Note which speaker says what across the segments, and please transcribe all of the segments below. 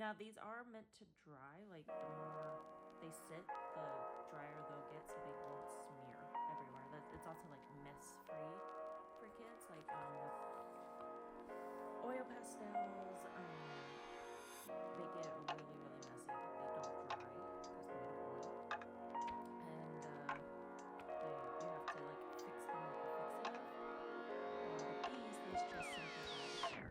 Speaker 1: Now these are meant to dry, like the more they sit, the drier they'll get so they won't smear everywhere. It's also like mess free for kids, like with oil pastels, they get really, really messy, but they don't dry because they're made of oil. And you have to like fix them with a fixative. With these, there's just simply air.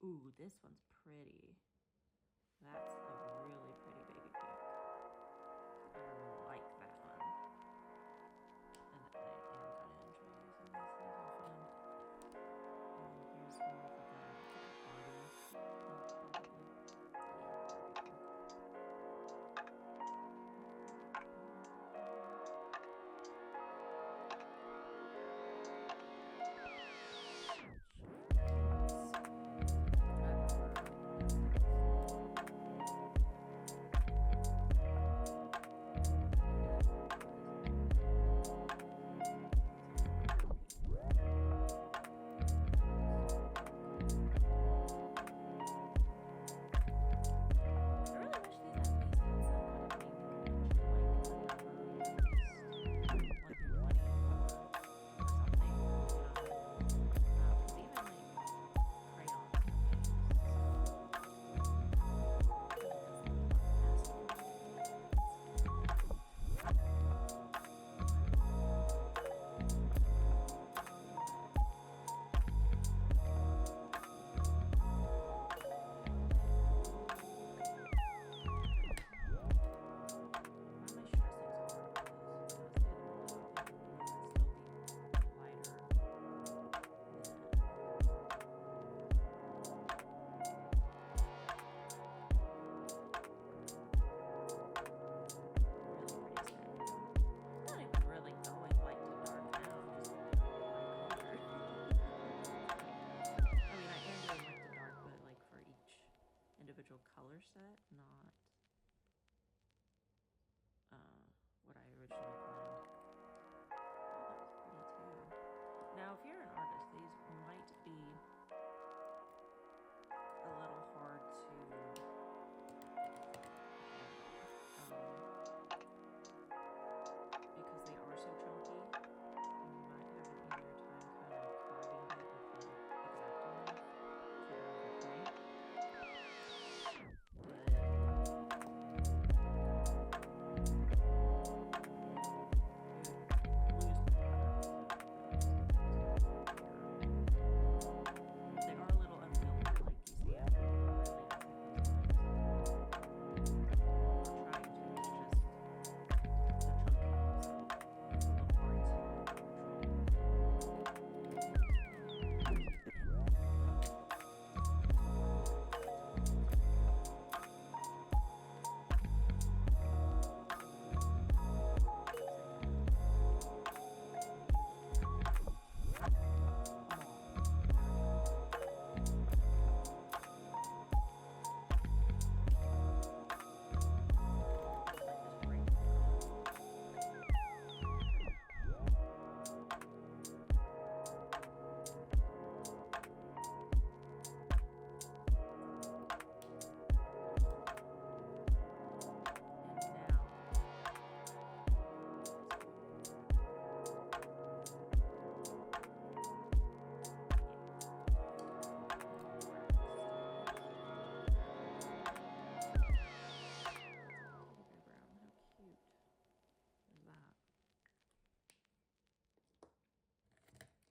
Speaker 1: Ooh, this one's pretty. That's a really pretty baby pink. I like that one. And I am gonna enjoy using these. These are fun. And here's more of like a Barbie pink, probably. Color set, not what I originally planned. Oh, that was pretty too. Now, if you're an artist, these might be a little hard to because they are so chunky. You might have an easier time kind of carving it with the X-Acto knife to remove the point.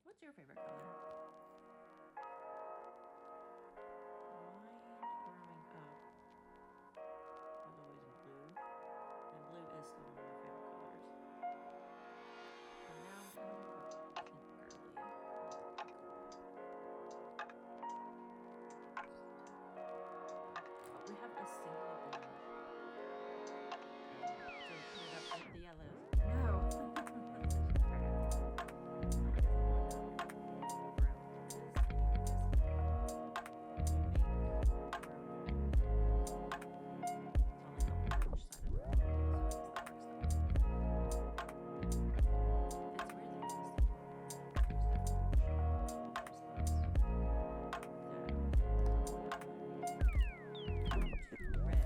Speaker 1: What's your favorite color? Mine growing up was always blue, and blue is still one of my favorite colors. But now I'm kind of more pink girly. But we have a single orange. So put it up with the yellows. No! Red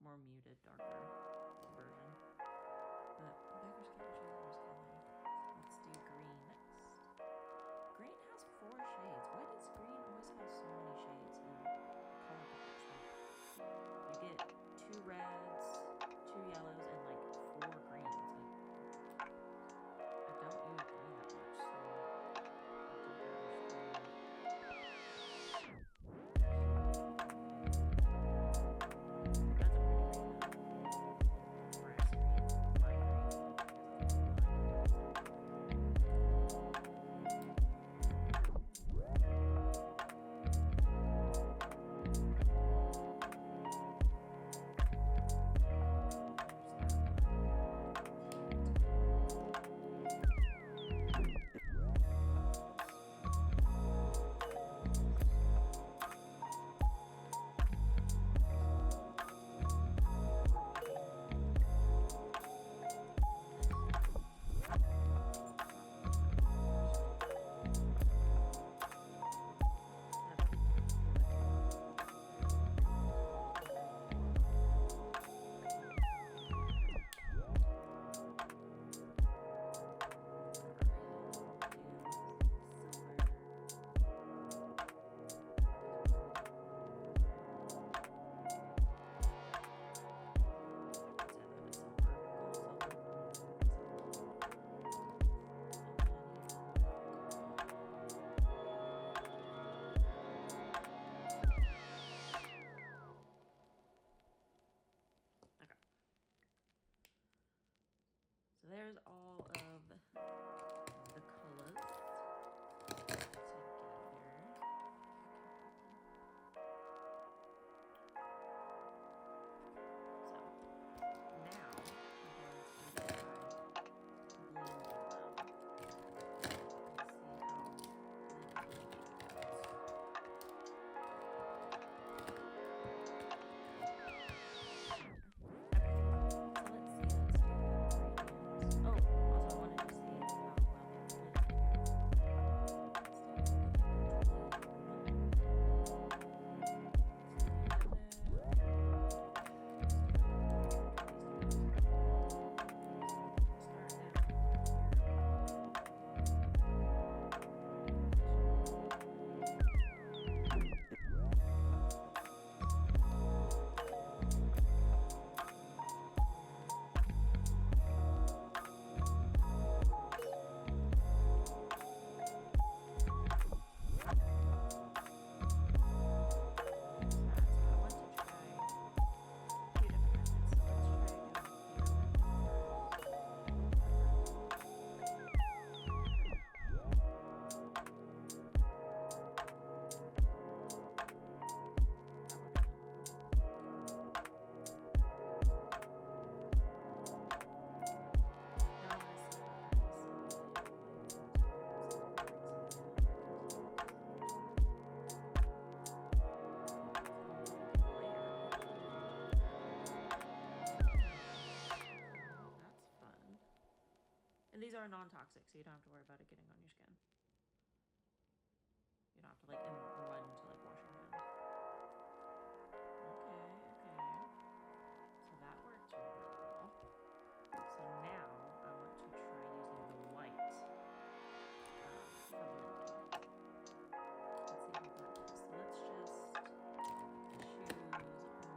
Speaker 1: more muted, darker version. But beggars can't be choosers, can they? Let's do green next. Green has 4 shades. Why does green always have so many shades in color palettes? Like, you get 2 reds, 2 yellows, and like 4 greens. Like, I don't use green that much, so I don't understand. That's a pretty green though. Grass green, lime green. So there's all of the colors together. So now I'm going to try blending them. And these are non-toxic, so you don't have to worry about it getting on your skin. You don't have to like run to like wash your hands. Okay. So that worked really well. So now I want to try using the white for blending. Let's see how that goes. So let's just choose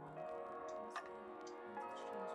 Speaker 1: one color. Let's choose one color. Cooler red.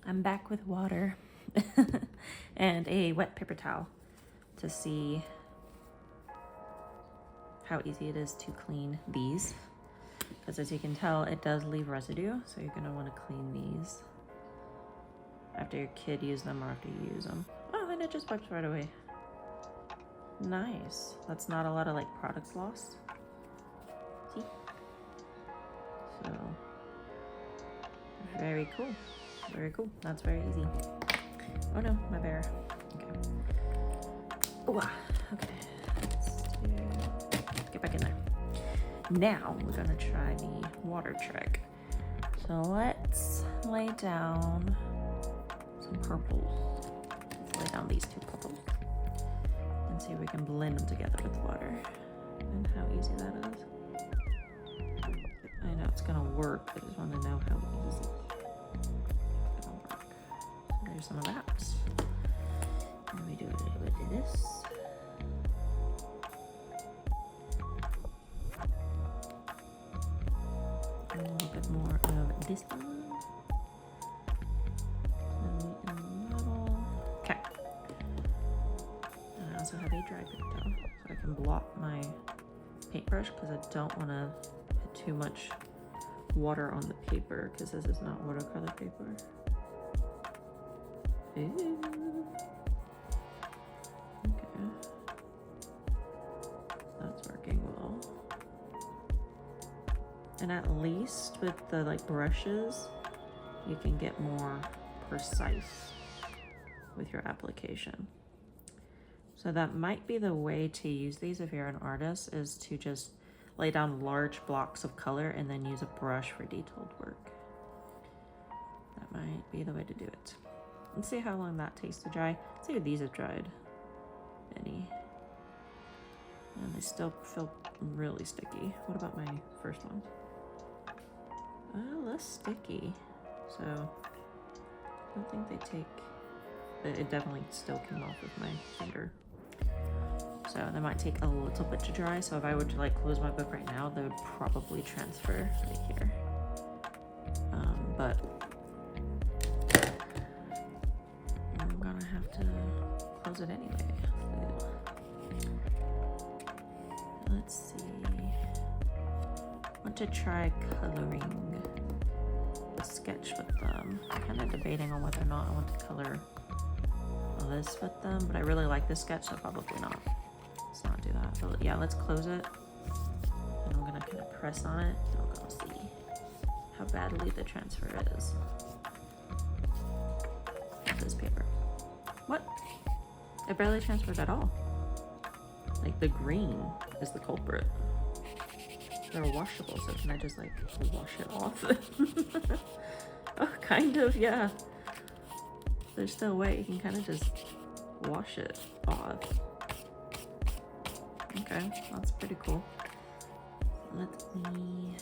Speaker 1: I'm back with water and a wet paper towel to see how easy it is to clean these. Because as you can tell, it does leave residue, so you're gonna wanna clean these after your kid used them or after you use them. Oh, and it just wipes right away. Nice. That's not a lot of like product loss. See? So, very cool. Very cool. That's very easy. Oh no, my bear. Okay. Ooh, okay. Get back in there. Now we're gonna try the water trick. So let's lay down some purples. Let's lay down these two purples and see if we can blend them together with water. And how easy that is. I know it's gonna work, I just want to know how easy it's gonna work. So there's some of that. And we do a little bit of this. A little bit more of this one. Okay. And I also have a dry paper towel, so I can blot my paintbrush because I don't want to put too much water on the paper because this is not watercolor paper. Ooh. Okay. That's working well. And at least with the like brushes, you can get more precise with your application. So that might be the way to use these if you're an artist, is to just lay down large blocks of color and then use a brush for detailed work. That might be the way to do it. Let's see how long that takes to dry. Let's see if these have dried any. And they still feel really sticky. What about my first one? Less sticky. So I don't think they take, it definitely still came off with my finger. So they might take a little bit to dry. So if I were to like close my book right now, they would probably transfer right here. But I'm gonna have to close it anyway. Let's see. I want to try coloring the sketch with them. I'm kind of debating on whether or not I want to color this with them, but I really like this sketch, so probably not. Let's not do that. But yeah, let's close it. And I'm gonna kind of press on it. And we're gonna see how badly the transfer is. This paper. What? It barely transferred at all. Like the green is the culprit. They're washable, so can I just like wash it off? Oh, kind of, yeah. There's still a way you can kind of just wash it off. Okay, that's pretty cool. Let me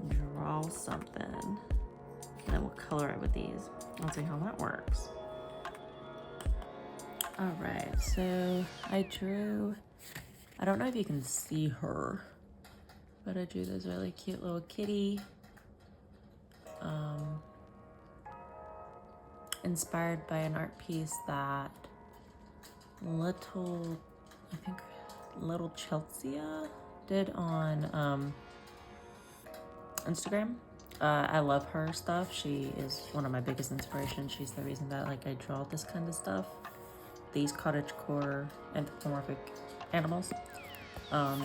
Speaker 1: draw something, and then we'll color it with these. Let's see how that works. All right, so I drew, I don't know if you can see her, but I drew this really cute little kitty, inspired by an art piece that little Chelsea did on Instagram. I love her stuff. She is one of my biggest inspirations. She's the reason that like I draw this kind of stuff. These cottagecore anthropomorphic animals.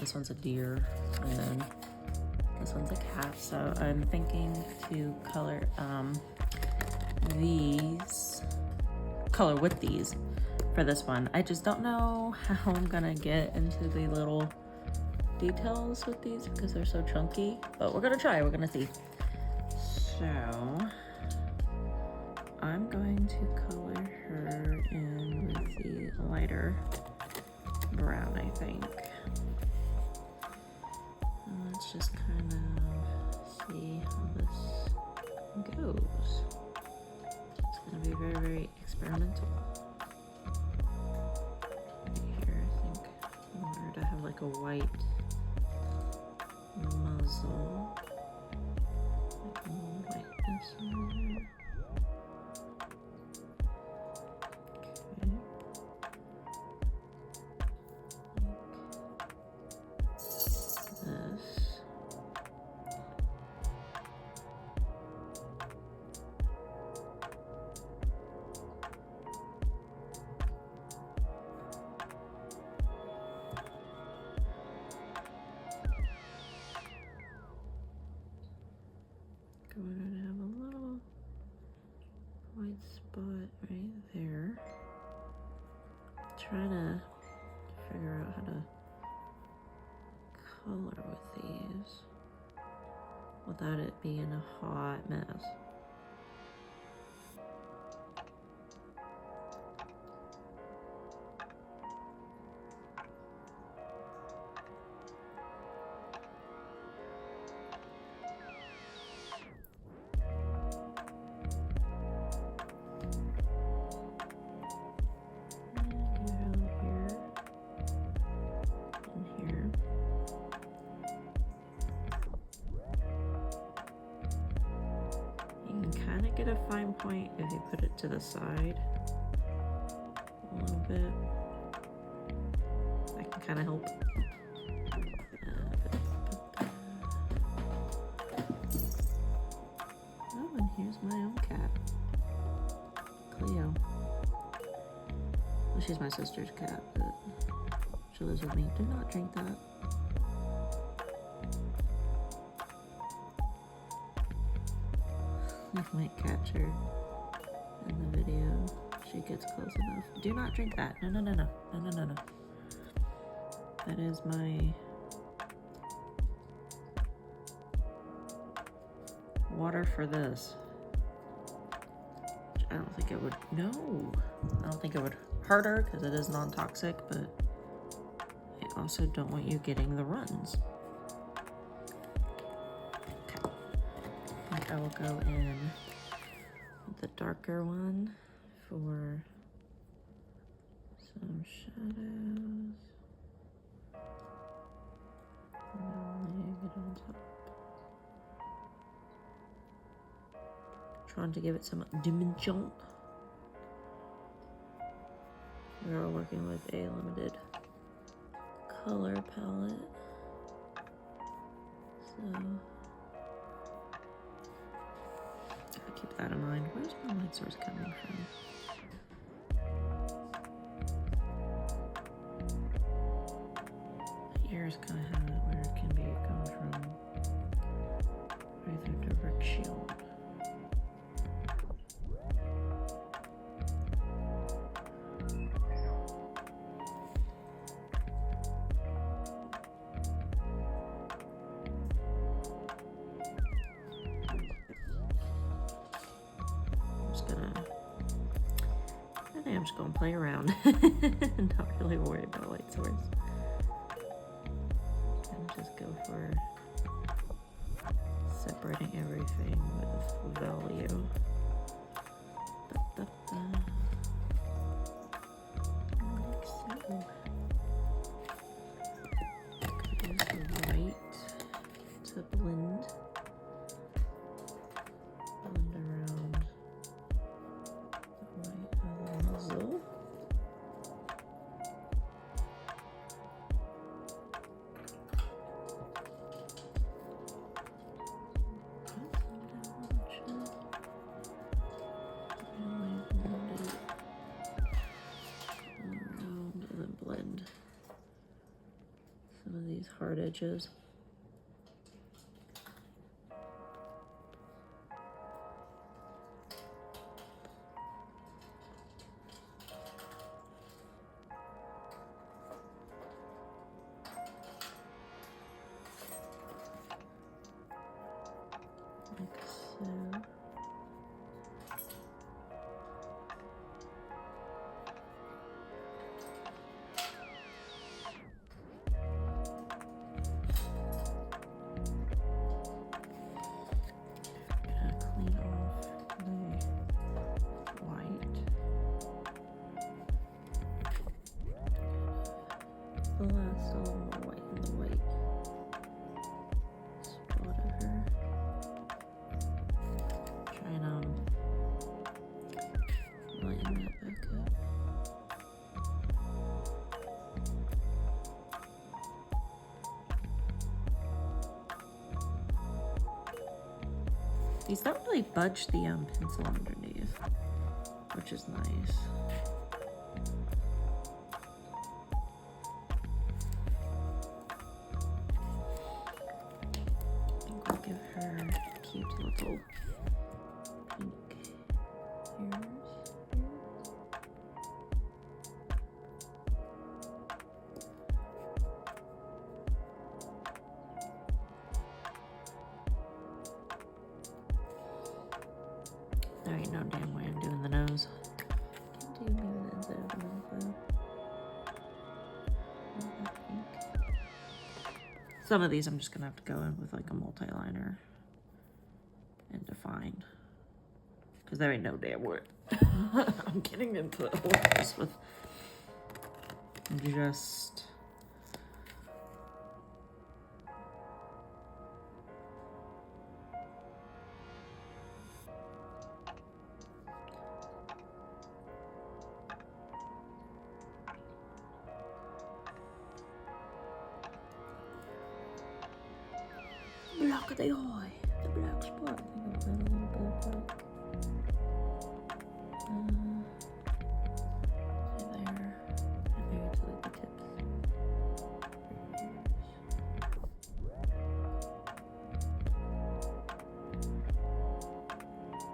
Speaker 1: This one's a deer, and then this one's a cat. So I'm thinking to color color with these for this one. I just don't know how I'm gonna get into the little details with these because they're so chunky, but we're gonna try. We're gonna see. So I'm going to color her in with the lighter brown, I think. And let's just kind of see how this goes. It's going to be very, very experimental. Here, I think, in order to have like a white muzzle, like a little whiteness over there. trying to figure out how to color with these without it being a hot mess. Get a fine point if you put it to the side a little bit. That can kind of help. Oh, and here's my own cat, Cleo. Well, she's my sister's cat, but she lives with me. Do not drink that. I might catch her in the video if she gets close enough. Do not drink that. No, no, no, no. No, no, no, no. That is my water for this. I don't think it would, no. I don't think it would hurt her because it is non-toxic, but I also don't want you getting the runs. I will go in with the darker one for some shadows. And I'll leave it on top. Trying to give it some dimension. We are working with a limited color palette. So keep that in mind. Where's my light source coming from? Here's kind of have it where it can be going from either direction. I'm just gonna play around and not really worry about light source. And just go for separating everything with value. Like so. Use the white to blend around. Some of these hard edges. Like so. The last little more white in the white spot of her. Try and lighten that back up. These don't really budge the pencil underneath, which is nice. Give her cute little pink ears. There ain't no damn way I'm doing the nose. Can't do maybe the inside of the mouth though. I think. Some of these I'm just gonna have to go in with like a multi-liner and define. Because there ain't no damn way. I'm getting into a horse with just block of the eye, the black spot. I think I'll add a little bit of black. There, and maybe to like the tips.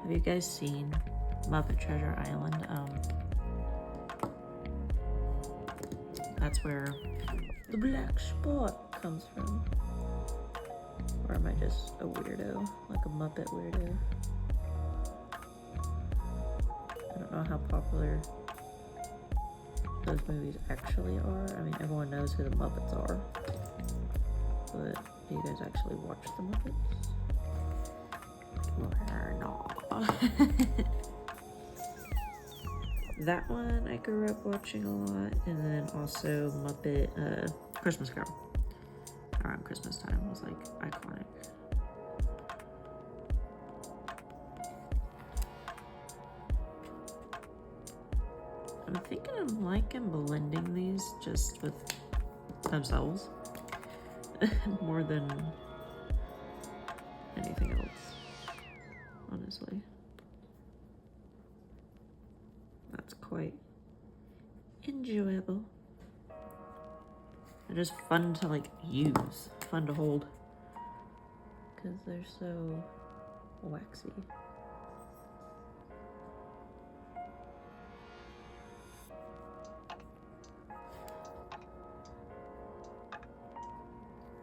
Speaker 1: Have you guys seen Muppet Treasure Island? That's where the black spot comes from. Or am I just a weirdo? Like a Muppet weirdo? I don't know how popular those movies actually are. I mean, everyone knows who the Muppets are. But do you guys actually watch the Muppets? Or not? That one I grew up watching a lot. And then also Muppet Christmas Carol. Around Christmas time was like iconic. I'm thinking I'm liking blending these just with themselves more than anything else, honestly. That's quite enjoyable. They're just fun to like use, fun to hold, because they're so waxy.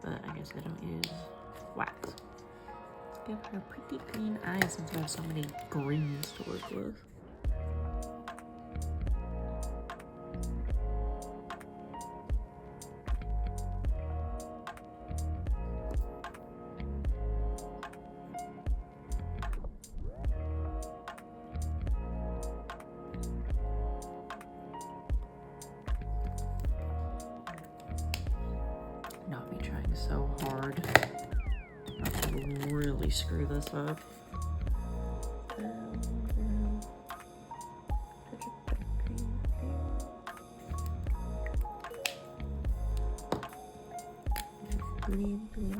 Speaker 1: But I guess I don't use wax. Let's give her pretty green eyes since we have so many greens to work with. Not me trying so hard not to really screw this up. Green, blue.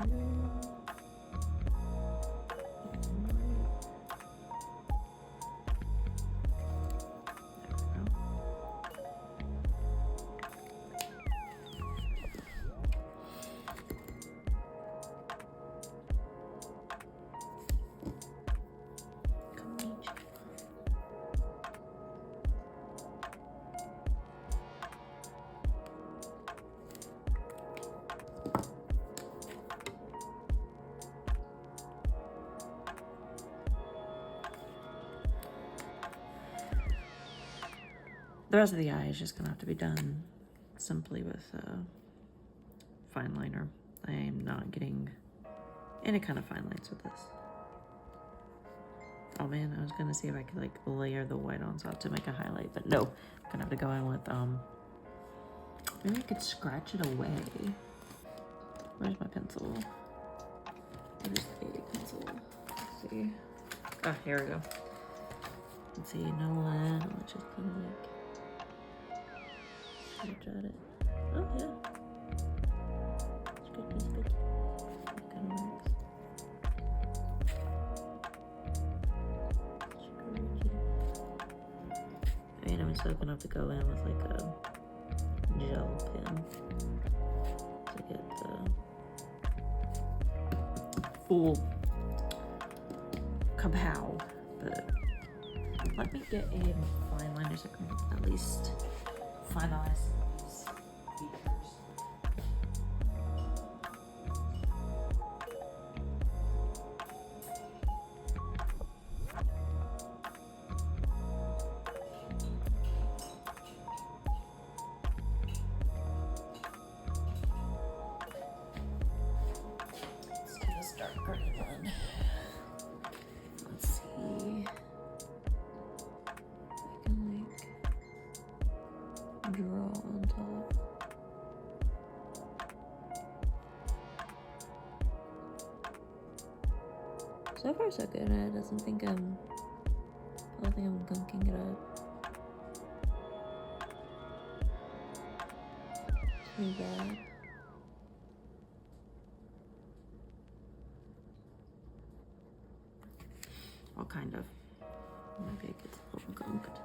Speaker 1: The rest of the eye is just gonna have to be done simply with fine liner. I am not getting any kind of fine lines with this. Oh man, I was gonna see if I could like layer the white on top to make a highlight, but no, I'm gonna have to go in with maybe I could scratch it away. Where's my pencil? What is the pencil? Let's see. Oh, here we go. Let's see, you know what? Let's just kind of like scratch at it. Oh yeah. It's good, it's good. It kind of works. I mean, I'm still gonna have to go in with like a gel pen to get the full kapow, but let me get a fine liner so I can at least finalize these features. So far so good. I don't think I'm gunking it up too bad. Well, kind of. Maybe it gets a little gunked.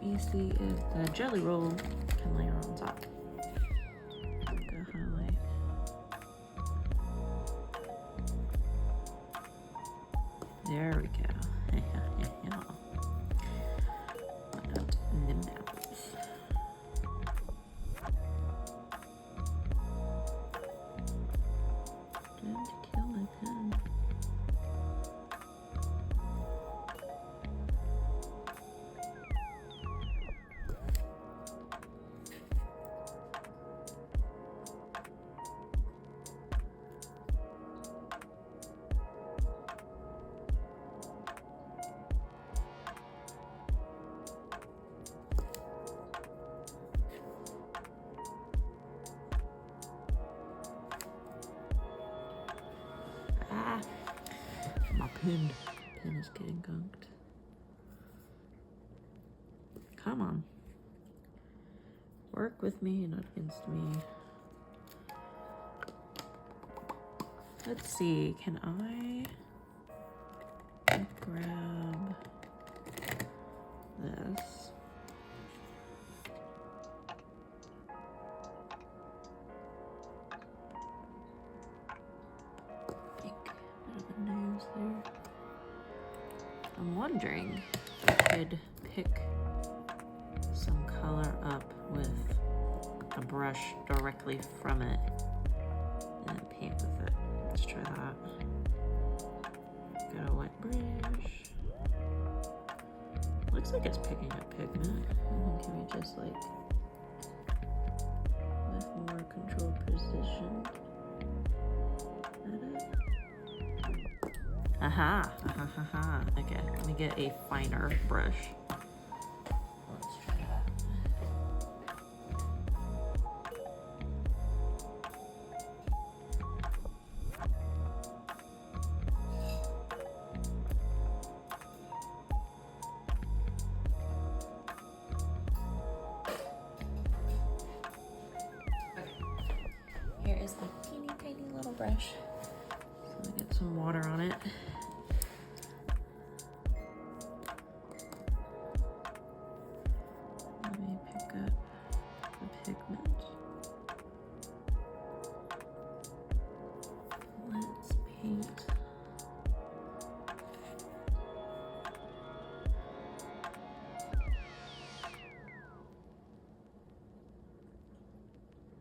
Speaker 1: You see if the jelly roll can layer on top. Go highlight. There we go. Pen is getting gunked. Come on. Work with me, not against me. Let's see, can I grab this? There. I'm wondering if I could pick some color up with a brush directly from it and paint with it. Let's try that. Got a wet brush. Looks like it's picking up pigment. Can we just like with more controlled precision at it? Aha, okay, let me get a finer brush. Let's try that. Okay, here is a teeny tiny little brush. So I'm gonna get some water on it.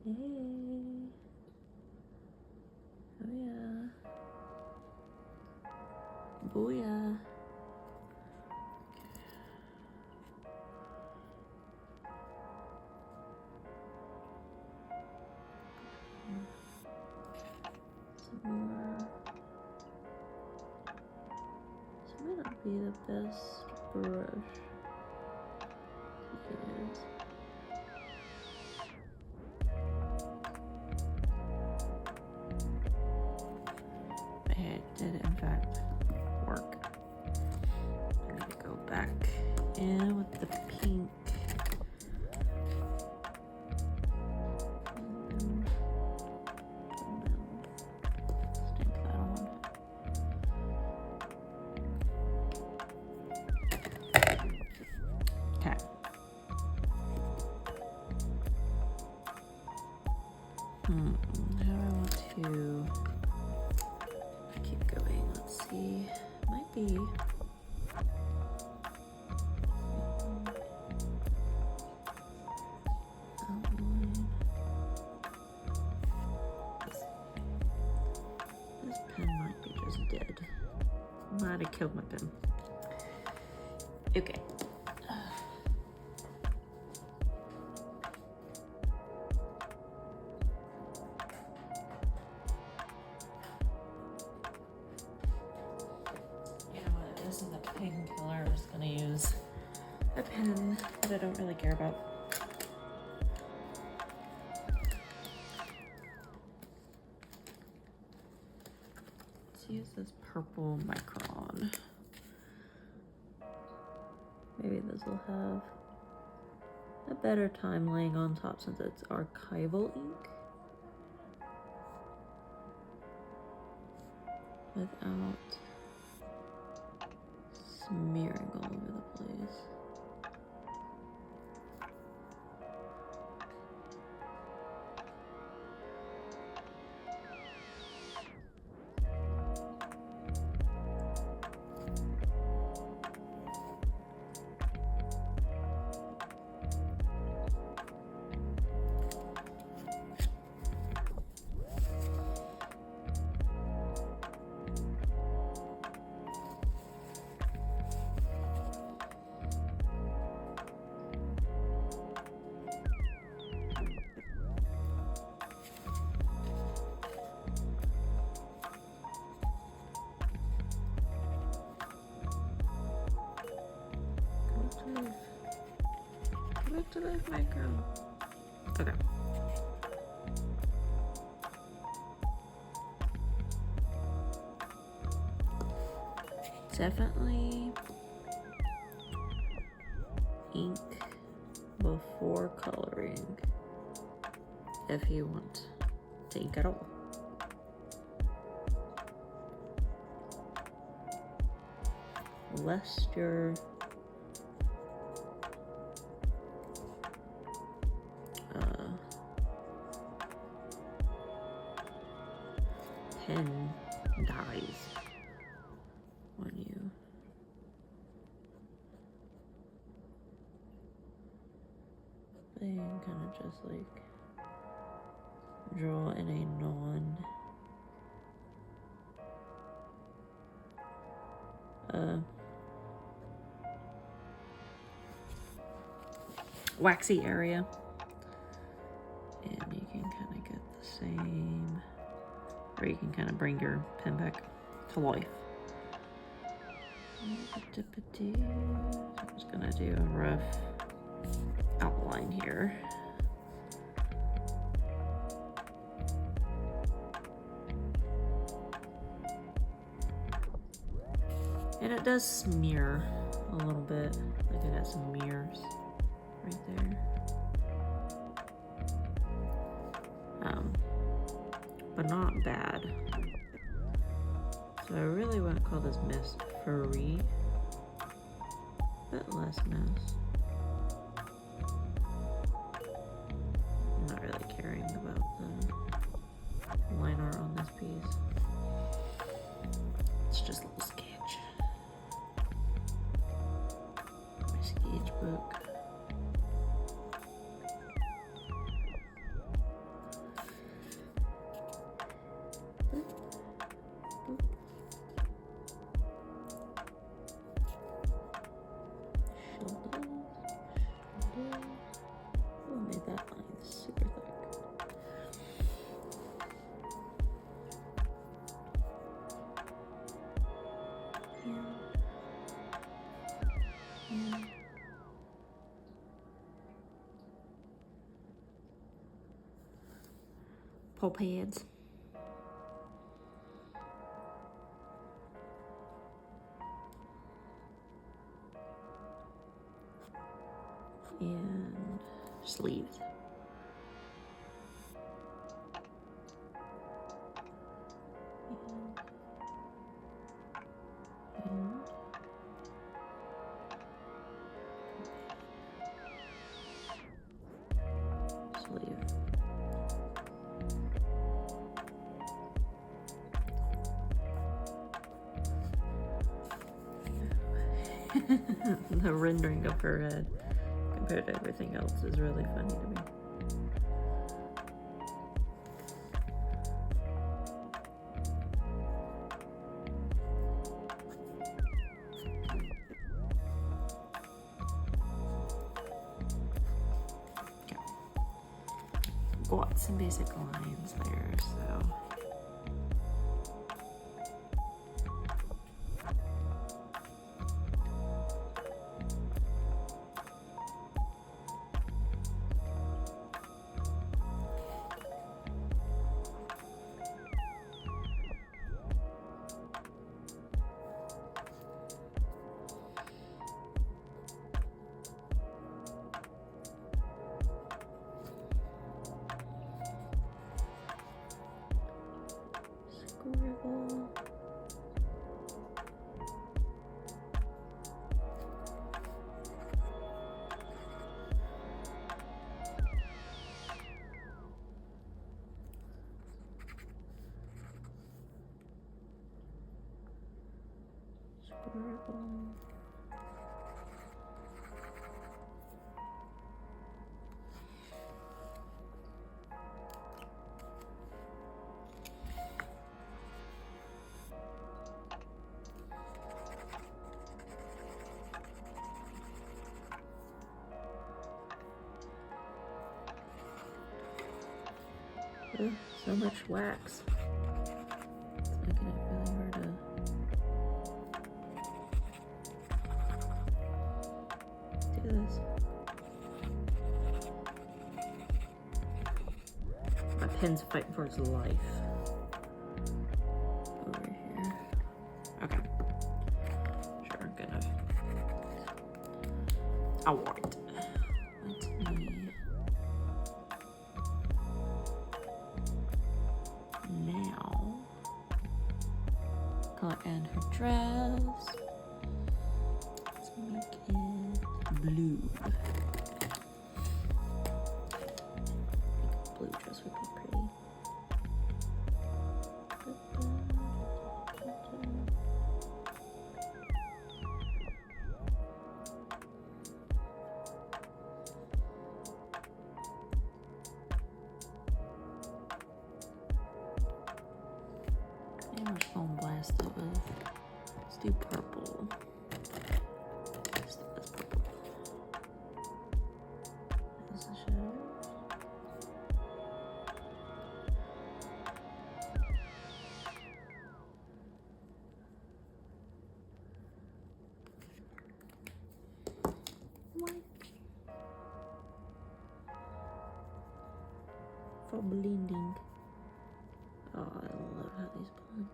Speaker 1: Hey. Oh yeah. Booyah. Some more. This might not be the best brush. It is. It did in fact work. I'm gonna go back in with the pink. Stamp that on. Okay. How do I want to keep going? Let's see. Might be Might have killed my pen. Okay. You know what? This is a painkiller. I'm just gonna use a pen that I don't really care about. Let's use this purple micron. Maybe this will have a better time laying on top since it's archival ink. Without smearing all over the place. Back to life, micro. Okay. Definitely ink before coloring if you want to ink at all. Lest your pen dies when you then kind of just like draw in a waxy area, and you can kind of get the same, or you can kind of bring your pen back to life. I'm just gonna do a rough outline here. And it does smear a little bit, like it has some mirrors right there. But not bad. So I really want to call this mess free, but less mess. I'm not really caring about the line art on this piece. It's just a little sketch. My sketch book. Pull pads. And sleeves. The rendering of her head compared to everything else is really funny to me. got some basic lines there, so. Scribble. Scribble. Ugh, so much wax. It's making it really hard to do this. My pen's fighting for its life. Over here. Okay. Sure, good enough. Alright. Let me now color in her dress. Let's make it blue. I think a blue dress would be pretty. And we're just gonna blast it with, let's do purple. Let's do this purple. There's the shadow. White. For blending. Oh, I love how these blend.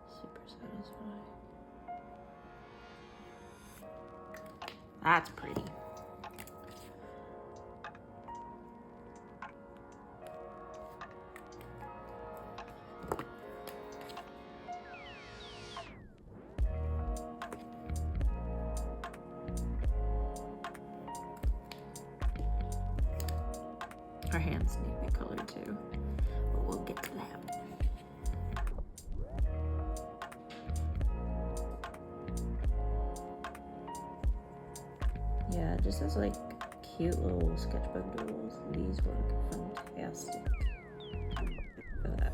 Speaker 1: Super satisfying. That's pretty. Our hands need to be colored too, but we'll get to that. Yeah, just as like cute little sketchbook doodles, these work fantastic for that.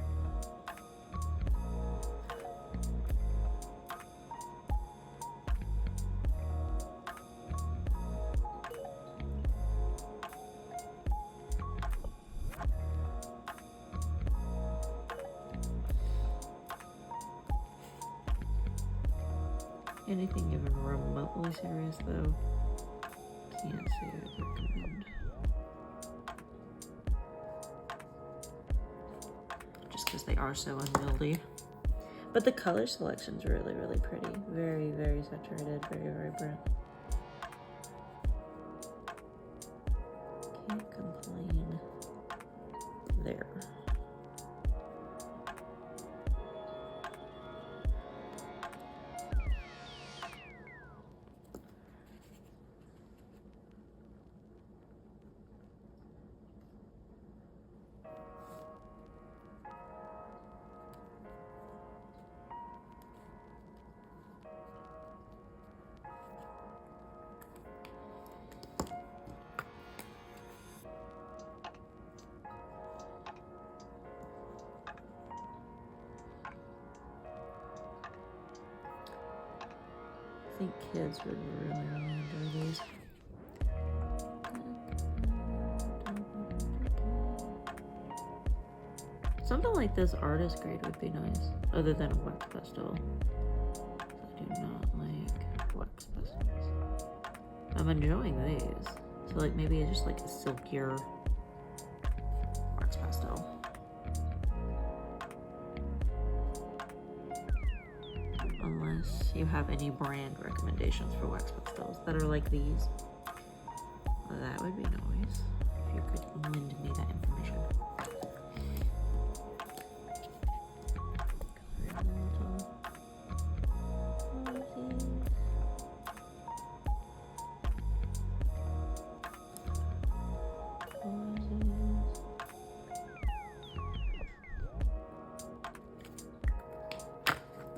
Speaker 1: Anything even remotely serious though, can't say I would recommend. Just because they are so unwieldy. But the color selection's really, really pretty. Very, very saturated, very vibrant. Can't complain there. I think kids would really, really enjoy these. Something like this artist grade would be nice, other than a wax pastel. I do not like wax pastels. I'm enjoying these. So like maybe it's just like a silkier wax pastel. Unless you have any brand recommendations for wax pastels that are like these. That would be nice if you could lend me that information.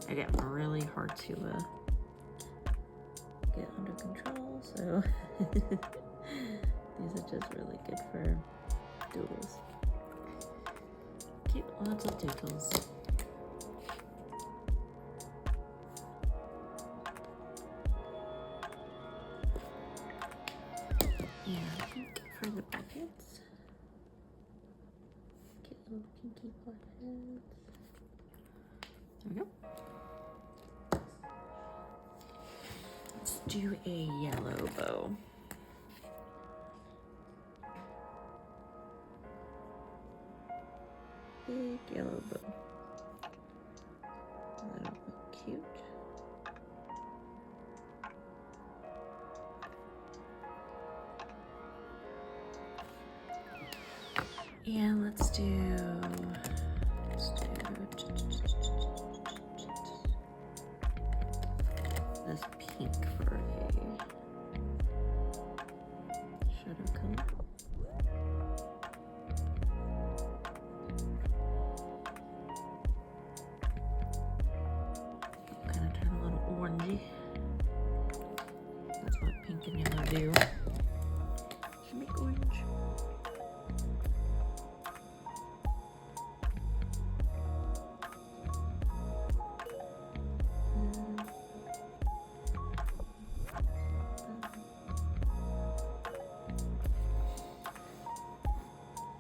Speaker 1: Again, really hard to get under control, so these are just really good for doodles. Keep lots of doodles. Yeah, I think for the buckets, get little kinky butt heads. There we go. Let's do a yellow bow. Big yellow bow. That'll look cute. And let's do this pink for a shadow color. Kind of turn a little orangey. That's what pink and yellow do. Should make orange.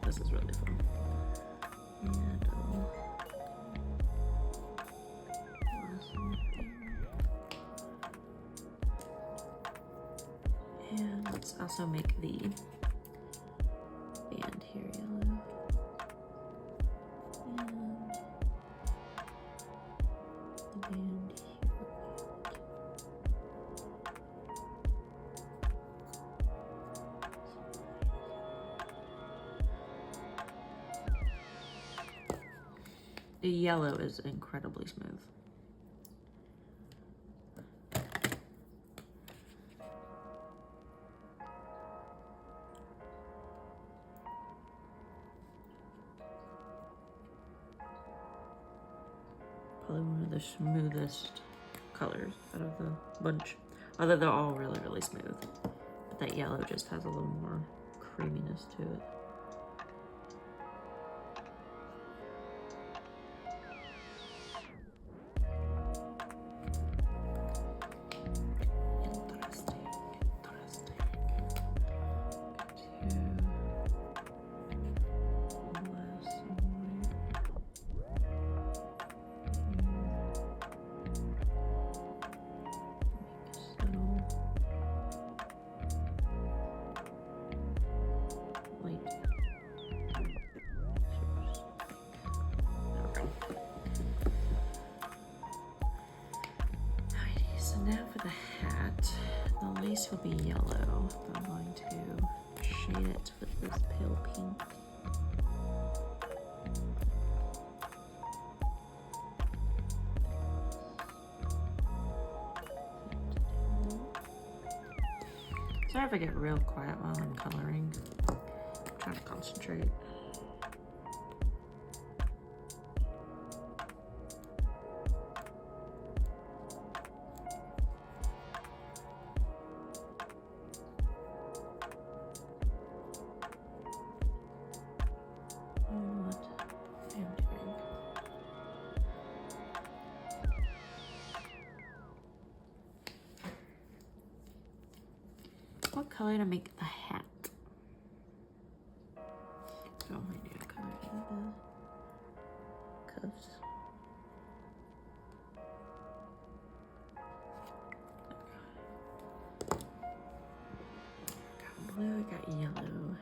Speaker 1: This is really fun. And and let's also make the band here yellow. And the band here. The yellow is incredibly smooth. Probably one of the smoothest colors out of the bunch. Although they're all really, really smooth. But that yellow just has a little more creaminess to it. Now for the hat, the lace will be yellow. I'm going to shade it with this pale pink. Sorry if I get real quiet while I'm coloring. I'm trying to concentrate. What color to make the hat? So I'm going to do a color handcuffs. Got blue, I got yellow.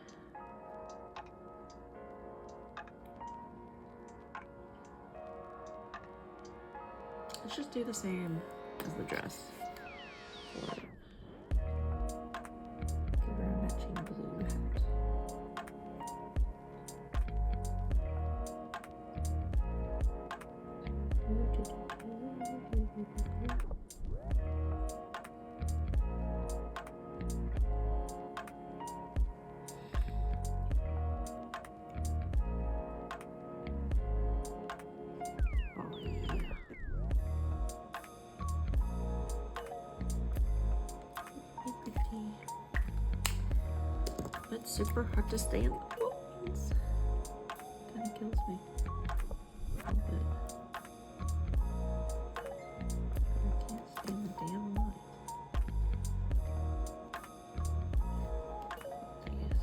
Speaker 1: Let's just do the same as the dress. For it. Give her a matching blue hat. It's super hard to stay in the lines. Kind of kills me. A little bit. I can't stay in the damn lines. Jeez.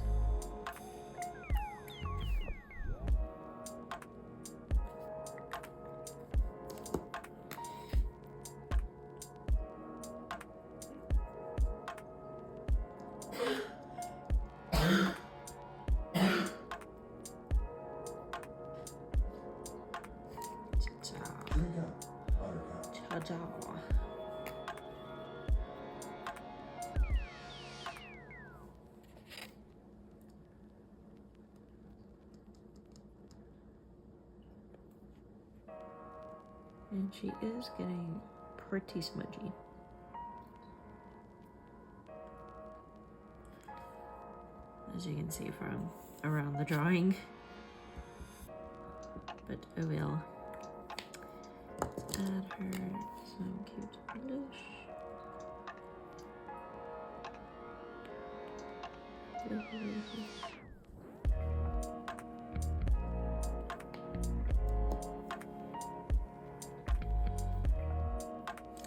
Speaker 1: Ta-ta. And she is getting pretty smudgy. As you can see from around the drawing. But oh well. Let's add her some cute blush.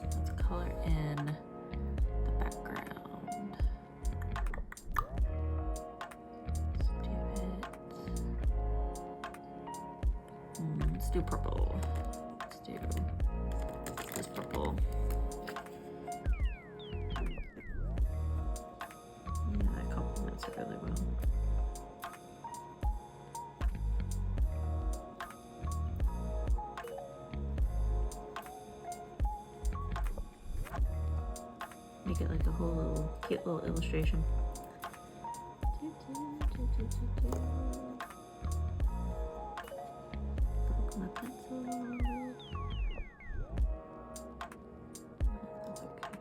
Speaker 1: Let's color in the background. Let's do purple. Let's do this purple. Yeah, that complements it really well. Make it like a whole little cute little illustration. Broke my pencil. That's okay.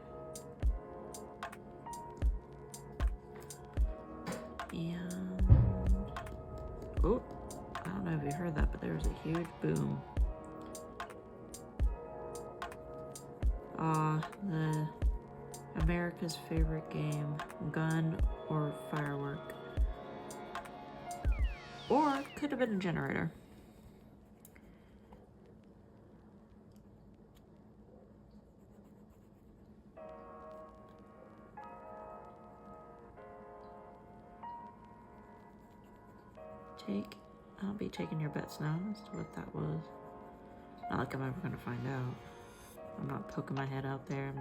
Speaker 1: And oh, I don't know if you heard that, but there was a huge boom. The America's favorite game, gun or firework. Or it could have been a generator. I'll be taking your bets now as to what that was. Not like I'm ever gonna find out. I'm not poking my head out there.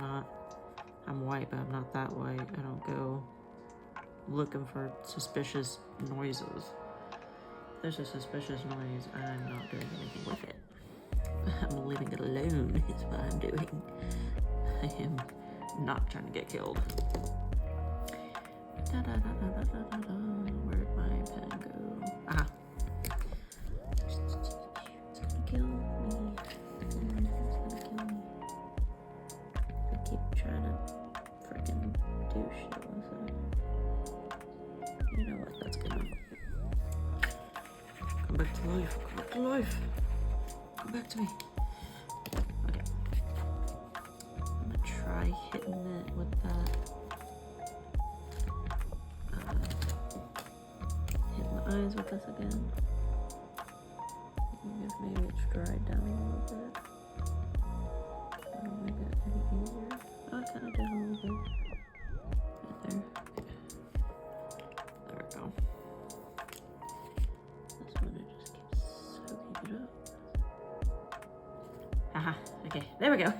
Speaker 1: I'm white, but I'm not that white. I don't go looking for suspicious noises. If there's a suspicious noise, I'm not doing anything with it. I'm leaving it alone is what I'm doing. I am not trying to get killed. Where'd my pen go? Ah. It's gonna kill me. It's gonna kill me. I keep trying to freaking do shit with it. You know what? That's gonna come back to life. Come back to life. Come back to me. Okay. I'm gonna try hitting it with that. Hit my eyes with this again. Maybe it's dried down a little bit. That'll make it any easier. Oh, it kind of did a little bit. Right there. There we go. This one, it just keeps soaking it up. Aha, okay, there we go.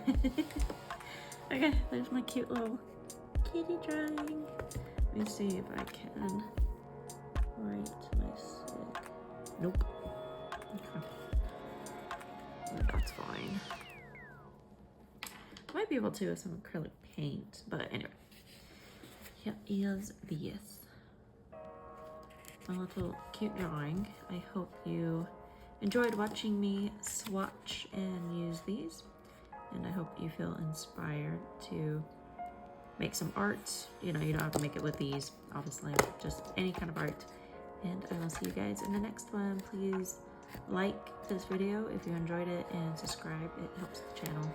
Speaker 1: Okay, there's my cute little kitty drawing. Let me see if I can write my sick. Nope. Okay. That's fine. Might be able to with some acrylic paint, but anyway. Here is this. A little cute drawing. I hope you enjoyed watching me swatch and use these. And I hope you feel inspired to make some art. You know, you don't have to make it with these, obviously, just any kind of art. And I will see you guys in the next one. Please like this video if you enjoyed it and subscribe. It helps the channel.